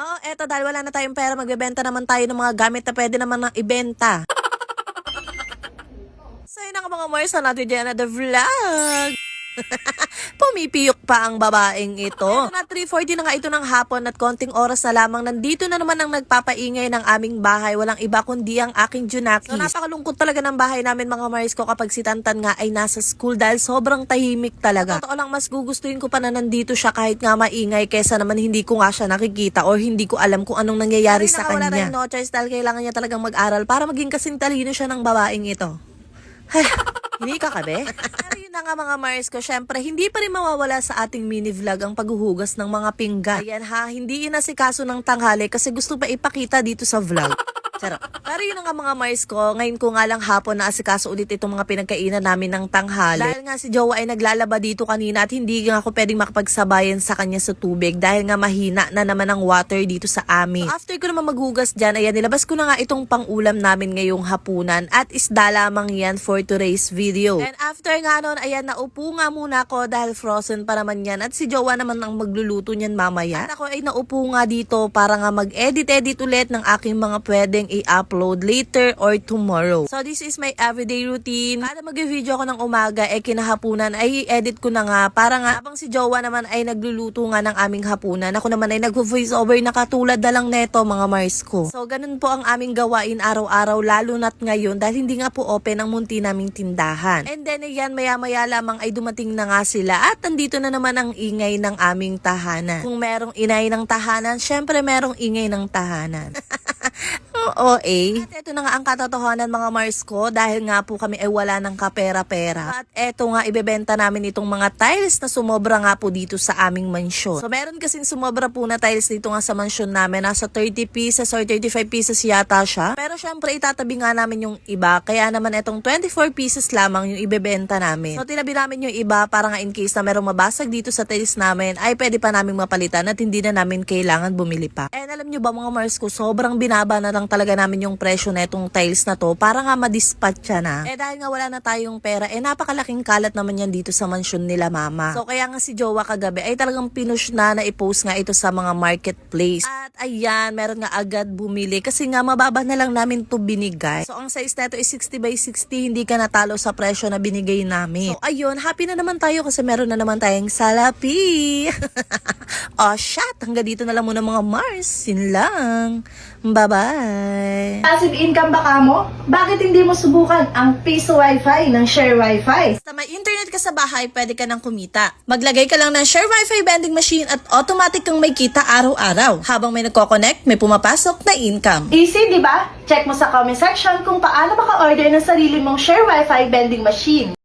Oo, eto dahil wala na tayong pera, magbebenta naman tayo ng mga gamit na pwede naman na ibenta. So yun na nga mga Mars, natin dyan na the vlog. Pumipiyok pa ang babaeng ito. Ito na 3:40 na nga ito ng hapon at konting oras na lamang nandito na naman ang nagpapaingay ng aming bahay. Walang iba kundi ang aking Junakis. So napakalungkot talaga ng bahay namin mga Mars ko kapag si Tantan nga ay nasa school dahil sobrang tahimik talaga. Totoo lang mas gugustuhin ko pa na nandito siya kahit nga maingay kesa naman hindi ko nga siya nakikita or hindi ko alam kung anong nangyayari sa kanya. Wala rin no choice dahil kailangan niya talagang mag-aral para maging kasing talino siya ng babaeng ito. Hindi ka kabe? Pero yun na nga mga Mars ko, syempre hindi pa rin mawawala sa ating mini vlog ang paghuhugas ng mga pinggan. Ayan ha, hindi inasikaso ng tanghali kasi gusto pa ipakita dito sa vlog. Pero yun na nga mga Mars ko, ngayon ko nga lang hapon na asikaso ulit itong mga pinagkainan namin ng tanghali. Dahil nga si Jowa ay naglalaba dito kanina at hindi nga ako pwedeng makapagsabayan sa kanya sa tubig dahil nga mahina na naman ang water dito sa amin. So after ko naman maghugas dyan, ayan, nilabas ko na nga itong pangulam namin ngayong hapunan at isda lamang yan for today's video. And after nga nun, ayan, naupo nga muna ako dahil frozen pa naman yan at si Jowa naman ang magluluto niyan mamaya. At ako ay naupo nga dito para nga mag-edit ulit ng aking mga pwedeng i-upload later or tomorrow. So this is my everyday routine. Para mag-video ako ng umaga, kinahapunan ay i-edit ko na nga para nga habang si Jowa naman ay nagluluto nga ng aming hapunan, ako naman ay nag-voice over na katulad na lang neto mga Mars ko. So ganun po ang aming gawain araw-araw lalo na't ngayon dahil hindi nga po open ang munti naming tindahan. And then ayan, maya-maya lamang ay dumating na nga sila at nandito na naman ang ingay ng aming tahanan. Kung merong inay ng tahanan, syempre merong ingay ng tahanan. Oo eh. At ito na nga ang katotohanan mga Mars ko dahil nga po kami ay wala ng kapera-pera. At eto nga ibebenta namin itong mga tiles na sumobra nga po dito sa aming mansyon. So meron kasing sumobra po na tiles dito nga sa mansyon namin. Nasa 30 pieces or 35 pieces yata siya. Pero syempre itatabi nga namin yung iba. Kaya naman itong 24 pieces lamang yung ibebenta namin. So tinabi namin yung iba para nga in case na merong mabasag dito sa tiles namin ay pwede pa namin mapalitan at hindi na namin kailangan bumili pa. And alam nyo ba mga Mars ko, sobrang binaba na lang talaga namin yung presyo na itong tiles na to para nga madispatch siya na. Dahil nga wala na tayong pera, napakalaking kalat naman yan dito sa mansyon nila mama. So kaya nga si Jowa kagabi ay talagang pinush na i-post nga ito sa mga marketplace. At ayan, meron nga agad bumili kasi nga mababa na lang namin to binigay. So ang size na ito is 60 by 60, hindi ka natalo sa presyo na binigay namin. So ayun, happy na naman tayo kasi meron na naman tayong salapi. Oh shit, hanggang dito na lang muna mga Mars. Yun lang. Bye-bye. Passive income ba ka mo? Bakit hindi mo subukan ang piso wifi ng Share Wifi? Basta may internet ka sa bahay, pwede ka nang kumita. Maglagay ka lang ng Share Wifi vending machine at automatic kang may kita araw-araw. Habang may nagko-connect, may pumapasok na income. Easy, di ba? Check mo sa comment section kung paano maka-order ng sarili mong Share Wifi vending machine.